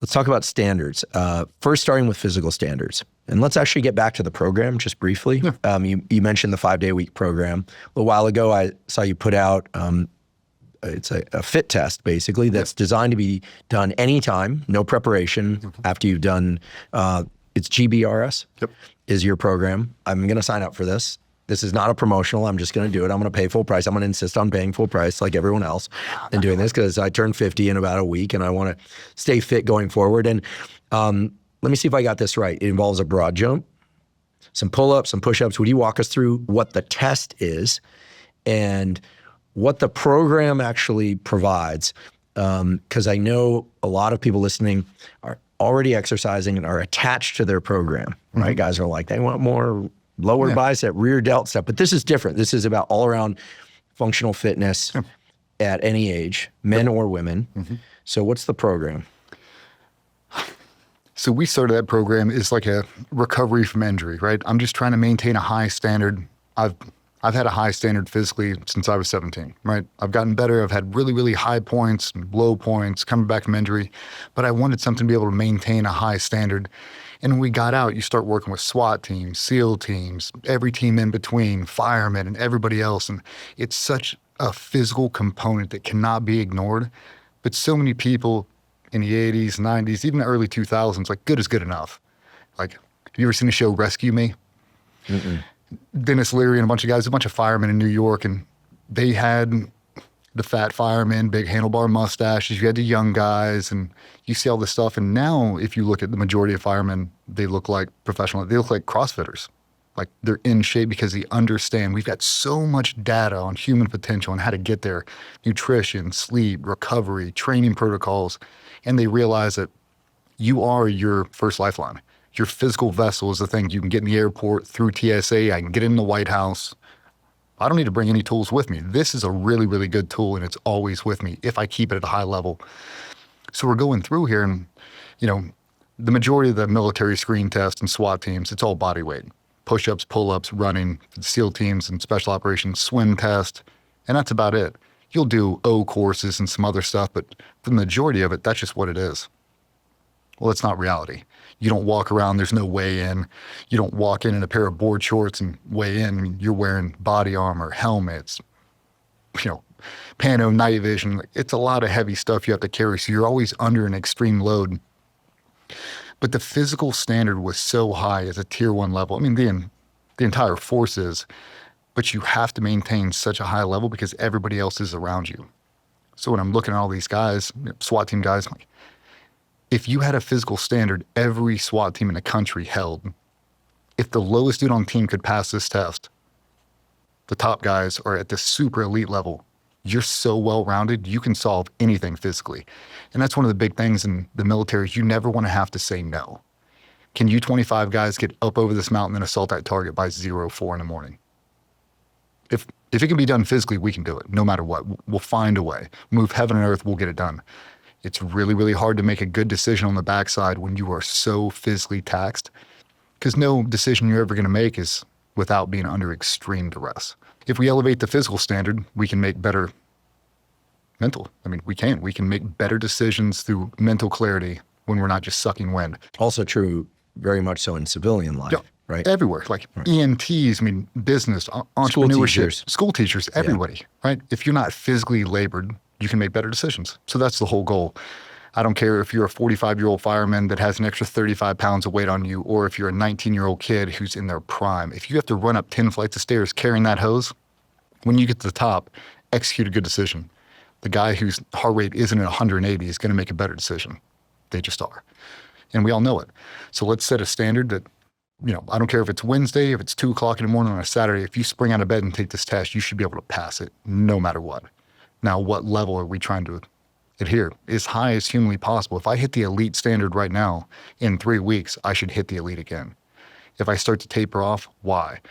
Let's talk about standards. First, starting with physical standards. And let's actually get back to the program just briefly. Yeah. You mentioned the 5-day-a-week program. A little while ago, I saw you put out, it's a fit test, basically, that's designed to be done anytime, no preparation, after you've done, it's GBRS is your program. I'm going to sign up for this. This is not a promotional. I'm just going to do it. I'm going to pay full price. I'm going to insist on paying full price like everyone else and doing this because I turned 50 in about a week and I want to stay fit going forward. And let me see if I got this right. It involves a broad jump, some pull-ups, some push-ups. Would you walk us through what the test is and what the program actually provides? Because I know a lot of people listening are already exercising and are attached to their program, right? Guys are like, they want more lower bicep, rear delt stuff. But this is different. This is about all around functional fitness at any age, men or women. So what's the program? So we started that program as like a recovery from injury, right? I'm just trying to maintain a high standard. I've had a high standard physically since I was 17, right? I've gotten better. I've had really, really high points, low points, coming back from injury. But I wanted something to be able to maintain a high standard. And when we got out, you start working with SWAT teams, SEAL teams, every team in between, firemen and everybody else. And it's such a physical component that cannot be ignored. But so many people in the 80s, 90s, even the early 2000s, like good is good enough. Like, have you ever seen the show Rescue Me? Dennis Leary and a bunch of guys, a bunch of firemen in New York, and they had the fat firemen, big handlebar mustaches. You had the young guys, and you see all this stuff. And now, if you look at the majority of firemen, they look like professional. They look like CrossFitters. Like they're in shape because they understand. We've got so much data on human potential and how to get there. Nutrition, sleep, recovery, training protocols. And they realize that you are your first lifeline. Your physical vessel is the thing. You can get in the airport through TSA. I can get in the White House. I don't need to bring any tools with me. This is a really, really good tool, and it's always with me if I keep it at a high level. So we're going through here, and the majority of the military screen test and SWAT teams, it's all body weight. Push-ups, pull-ups, running, SEAL teams and special operations, swim test, and that's about it. You'll do O courses and some other stuff, but for the majority of it, that's just what it is. Well, it's not reality. You don't walk around, there's no weigh-in. You don't walk in a pair of board shorts and weigh in. I mean, you're wearing body armor, helmets, pano, night vision. It's a lot of heavy stuff you have to carry, so you're always under an extreme load. But the physical standard was so high as a tier 1 level. I mean, the entire force is, but you have to maintain such a high level because everybody else is around you. So when I'm looking at all these guys, SWAT team guys, I'm like, if you had a physical standard every SWAT team in the country held, if the lowest dude on team could pass this test, the top guys are at the super elite level. You're so well-rounded, you can solve anything physically. And that's one of the big things in the military. You never want to have to say no. Can you 25 guys get up over this mountain and assault that target by 04 in the morning? If it can be done physically, we can do it, no matter what. We'll find a way. Move heaven and earth, we'll get it done. It's really, really hard to make a good decision on the backside when you are so physically taxed, because no decision you're ever going to make is without being under extreme duress. If we elevate the physical standard, we can make better mental. I mean, we can make better decisions through mental clarity when we're not just sucking wind. Also true very much so in civilian life, right? Everywhere, like EMTs, business, entrepreneurship, school teachers, everybody, right? If you're not physically labored, you can make better decisions. So that's the whole goal. I don't care if you're a 45-year-old fireman that has an extra 35 pounds of weight on you, or if you're a 19-year-old kid who's in their prime. If you have to run up 10 flights of stairs carrying that hose, when you get to the top, execute a good decision. The guy whose heart rate isn't at 180 is going to make a better decision. They just are. And we all know it. So let's set a standard that, I don't care if it's Wednesday, if it's 2 o'clock in the morning on a Saturday, if you spring out of bed and take this test, you should be able to pass it no matter what. Now, what level are we trying to adhere? As high as humanly possible. If I hit the elite standard right now, in 3 weeks, I should hit the elite again. If I start to taper off, why?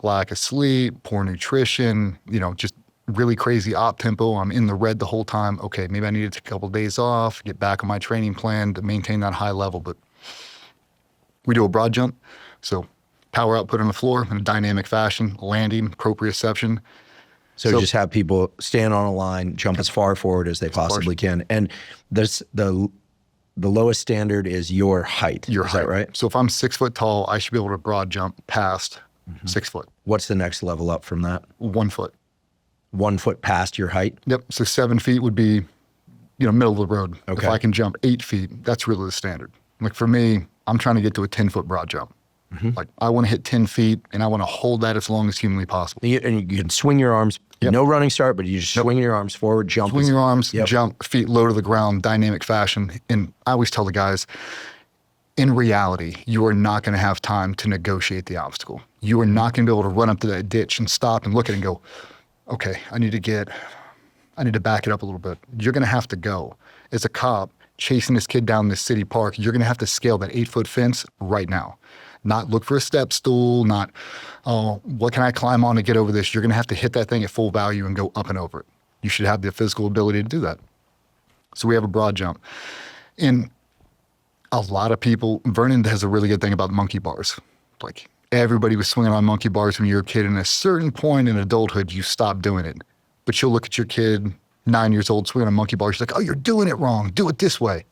Lack of sleep, poor nutrition, just really crazy op tempo. I'm in the red the whole time. Okay, maybe I need to take a couple of days off, get back on my training plan to maintain that high level. But we do a broad jump. So power output on the floor in a dynamic fashion, landing, proprioception. So just have people stand on a line, jump as far forward as they possibly can. And there's the the lowest standard is your height. Your is height. that right? So if I'm 6 foot tall, I should be able to broad jump past 6 foot. What's the next level up from that? 1 foot. 1 foot past your height? Yep. So 7 feet would be, middle of the road. Okay. If I can jump 8 feet, that's really the standard. Like for me, I'm trying to get to a 10-foot broad jump. Like I want to hit 10 feet and I want to hold that as long as humanly possible. And you can swing your arms, no running start, but you just swing your arms forward, jump. Swing your arms, jump, feet low to the ground, dynamic fashion. And I always tell the guys, in reality, you are not going to have time to negotiate the obstacle. You are not going to be able to run up to that ditch and stop and look at it and go, okay, I need to back it up a little bit. You're going to have to go. As a cop chasing this kid down this city park, you're going to have to scale that 8-foot fence right now. Not look for a step stool, not, oh, what can I climb on to get over this? You're going to have to hit that thing at full value and go up and over it. You should have the physical ability to do that. So we have a broad jump. And a lot of people, Vernon has a really good thing about monkey bars. Like everybody was swinging on monkey bars when you were a kid. And at a certain point in adulthood, you stop doing it. But you'll look at your kid, 9 years old, swinging on monkey bars. She's like, oh, you're doing it wrong. Do it this way.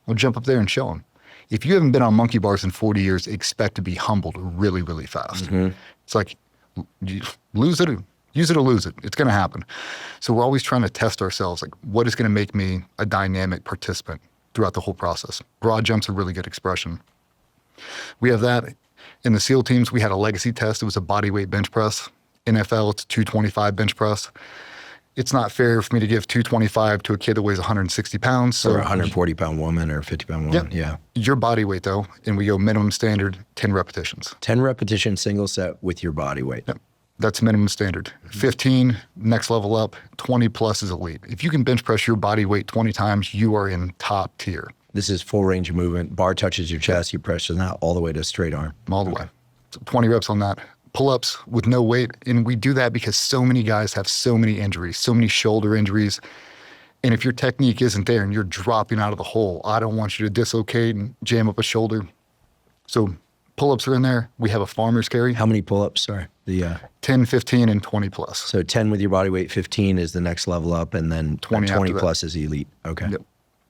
Well, jump up there and show them. If you haven't been on monkey bars in 40 years, expect to be humbled really, really fast. It's like, you lose it, use it or lose it. It's going to happen. So we're always trying to test ourselves. Like, what is going to make me a dynamic participant throughout the whole process? Broad jump's a really good expression. We have that. In the SEAL teams, we had a legacy test. It was a body weight bench press. NFL, it's 225 bench press. It's not fair for me to give 225 to a kid that weighs 160 pounds. So or a 140-pound woman or a 50-pound woman. Yeah. Your body weight, though, and we go minimum standard, 10 repetitions. 10 repetition single set with your body weight. Yep. That's minimum standard. 15, next level up, 20 plus is elite. If you can bench press your body weight 20 times, you are in top tier. This is full range of movement. Bar touches your chest, you press it out all the way to straight arm. All the way. So 20 reps on that. Pull-ups with no weight. And we do that because so many guys have so many injuries, so many shoulder injuries. And if your technique isn't there and you're dropping out of the hole, I don't want you to dislocate and jam up a shoulder. So pull-ups are in there. We have a farmer's carry. How many pull-ups? Sorry. 10, 15, and 20 plus. So 10 with your body weight, 15 is the next level up, and then 20 plus is elite. Okay. Yep.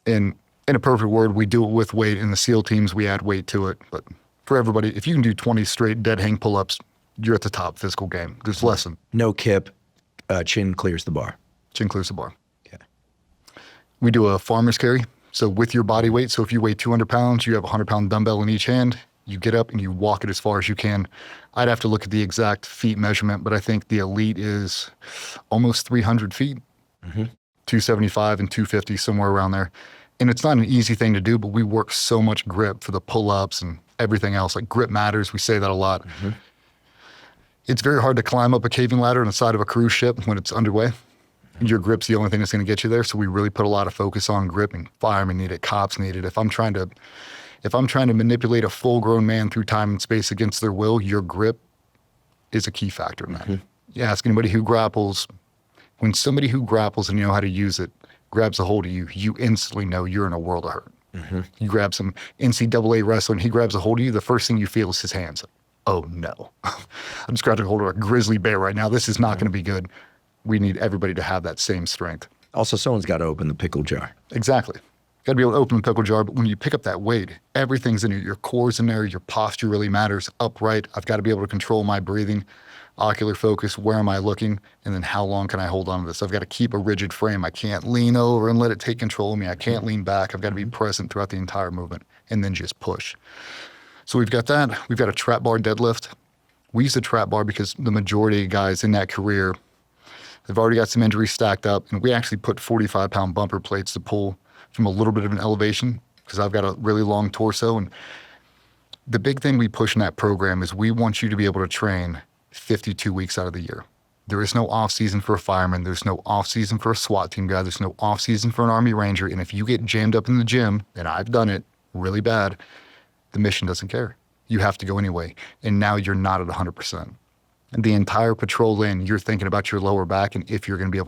And in a perfect word, we do it with weight. In the SEAL teams, we add weight to it. But for everybody, if you can do 20 straight dead hang pull-ups, you're at the top physical game. There's less than. No kip, chin clears the bar. Chin clears the bar. Okay. We do a farmer's carry. So with your body weight, so if you weigh 200 pounds, you have a 100-pound dumbbell in each hand. You get up and you walk it as far as you can. I'd have to look at the exact feet measurement, but I think the elite is almost 300 feet, 275 and 250, somewhere around there. And it's not an easy thing to do, but we work so much grip for the pull-ups and everything else. Like grip matters. We say that a lot. It's very hard to climb up a caving ladder on the side of a cruise ship when it's underway. Your grip's the only thing that's going to get you there. So we really put a lot of focus on grip, and firemen need it, cops need it. If I'm trying to manipulate a full-grown man through time and space against their will, your grip is a key factor in that. You ask anybody who grapples, when somebody who grapples and you know how to use it grabs a hold of you, you instantly know you're in a world of hurt. You grab some NCAA wrestler and he grabs a hold of you, the first thing you feel is his hands. Oh no, I'm just grabbing a hold of a grizzly bear right now. This is not going to be good. We need everybody to have that same strength. Also, someone's got to open the pickle jar. Exactly. Got to be able to open the pickle jar, but when you pick up that weight, everything's in it. Your core's in there. Your posture really matters. Upright. I've got to be able to control my breathing, ocular focus. Where am I looking? And then how long can I hold on to this? I've got to keep a rigid frame. I can't lean over and let it take control of me. I can't lean back. I've got to be present throughout the entire movement and then just push. So we've got that. We've got a trap bar deadlift. We use the trap bar because the majority of guys in that career, they've already got some injuries stacked up, and we actually put 45-pound bumper plates to pull from a little bit of an elevation because I've got a really long torso. And the big thing we push in that program is we want you to be able to train 52 weeks out of the year. There is no off season for a fireman. There's no off season for a SWAT team guy. There's no off season for an Army Ranger. And if you get jammed up in the gym, and I've done it really bad, the mission doesn't care. You have to go anyway. And now you're not at 100%. And the entire patrol lane, you're thinking about your lower back and if you're going to be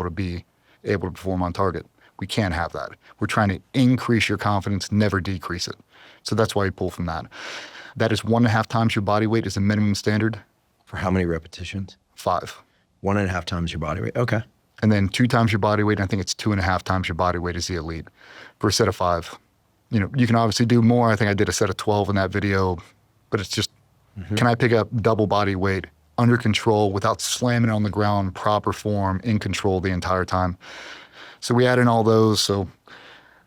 able to perform on target. We can't have that. We're trying to increase your confidence, never decrease it. So that's why we pull from that. That is 1.5 times your body weight is a minimum standard. For how many repetitions? 5. 1.5 times your body weight. Okay. And then 2 times your body weight. And I think it's 2.5 times your body weight is the elite for a set of 5. You can obviously do more. I think I did a set of 12 in that video, but it's just, can I pick up double body weight under control without slamming it on the ground, proper form, in control the entire time? So we add in all those. So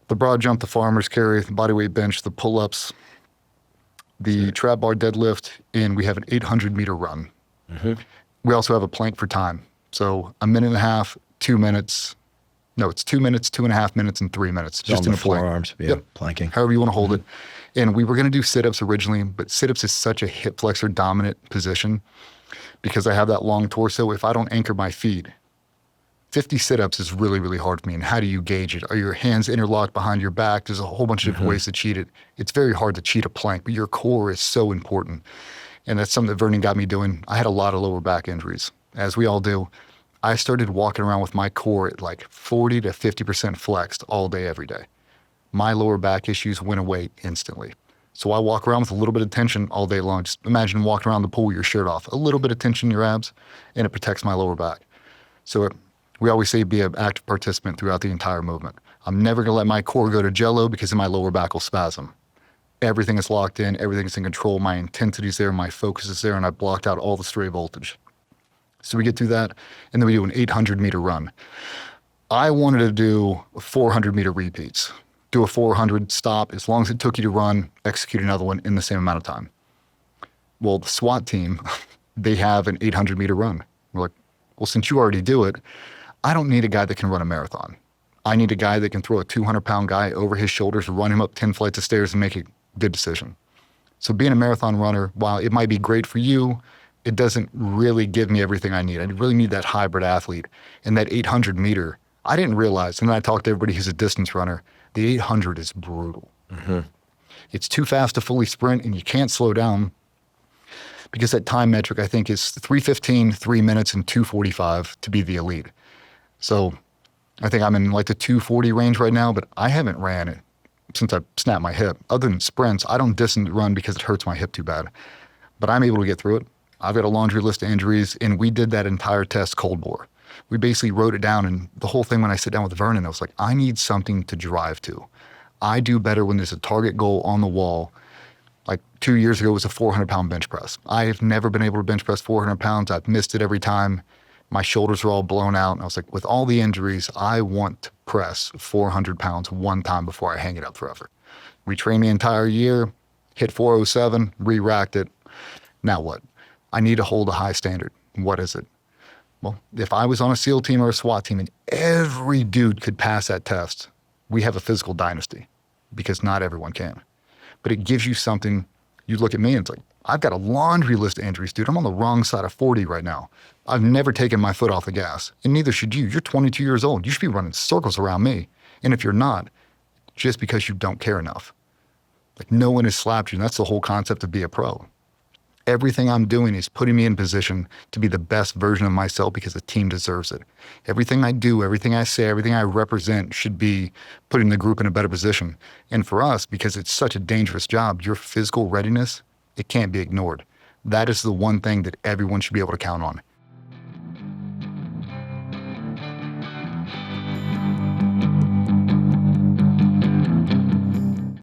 the broad jump, the farmer's carry, the body weight bench, the pull-ups, the trap bar deadlift, and we have an 800-meter run. We also have a plank for time. So 1.5 minutes, 2 minutes. No, it's 2 minutes, 2.5 minutes, and 3 minutes. Just in a plank. Forearms, planking. However you want to hold it. And we were going to do sit-ups originally, but sit-ups is such a hip flexor dominant position because I have that long torso. If I don't anchor my feet, 50 sit-ups is really, really hard for me. And how do you gauge it? Are your hands interlocked behind your back? There's a whole bunch of different ways to cheat it. It's very hard to cheat a plank, but your core is so important. And that's something that Vernon got me doing. I had a lot of lower back injuries, as we all do. I started walking around with my core at like 40 to 50% flexed all day, every day. My lower back issues went away instantly. So I walk around with a little bit of tension all day long. Just imagine walking around the pool with your shirt off, a little bit of tension in your abs, and it protects my lower back. So we always say be an active participant throughout the entire movement. I'm never gonna let my core go to jello because then my lower back will spasm. Everything is locked in, everything is in control, my intensity's there, my focus is there, and I blocked out all the stray voltage. So we get through that, and then we do an 800-meter run. I wanted to do 400-meter repeats. Do a 400, stop. As long as it took you to run, execute another one in the same amount of time. Well, the SWAT team, they have an 800-meter run. We're like, well, since you already do it, I don't need a guy that can run a marathon. I need a guy that can throw a 200-pound guy over his shoulders, run him up 10 flights of stairs, and make a good decision. So being a marathon runner, while it might be great for you, it doesn't really give me everything I need. I really need that hybrid athlete. And that 800-meter, I didn't realize, and then I talked to everybody who's a distance runner, the 800 is brutal. It's too fast to fully sprint, and you can't slow down because that time metric, I think, is 3:15, 3 minutes, and 2:45 to be the elite. So I think I'm in like the 2:40 range right now, but I haven't ran it since I snapped my hip. Other than sprints, I don't distance run because it hurts my hip too bad. But I'm able to get through it. I've got a laundry list of injuries, and we did that entire test cold bore. We basically wrote it down, and the whole thing when I sit down with Vernon, I was like, I need something to drive to. I do better when there's a target goal on the wall. Like 2 years ago was a 400-pound bench press. I have never been able to bench press 400 pounds. I've missed it every time. My shoulders were all blown out. And I was like, with all the injuries, I want to press 400 pounds one time before I hang it up forever. We trained the entire year, hit 407, re-racked it. Now what? I need to hold a high standard. What is it? Well, if I was on a SEAL team or a SWAT team and every dude could pass that test, we have a physical dynasty because not everyone can. But it gives you something. You look at me and it's like, I've got a laundry list of injuries, dude. I'm on the wrong side of 40 right now. I've never taken my foot off the gas, and neither should you. You're 22 years old. You should be running circles around me. And if you're not, just because you don't care enough. Like no one has slapped you, and that's the whole concept of be a pro. Everything I'm doing is putting me in position to be the best version of myself because the team deserves it. Everything I do, everything I say, everything I represent should be putting the group in a better position. And for us, because it's such a dangerous job, your physical readiness, it can't be ignored. That is the one thing that everyone should be able to count on.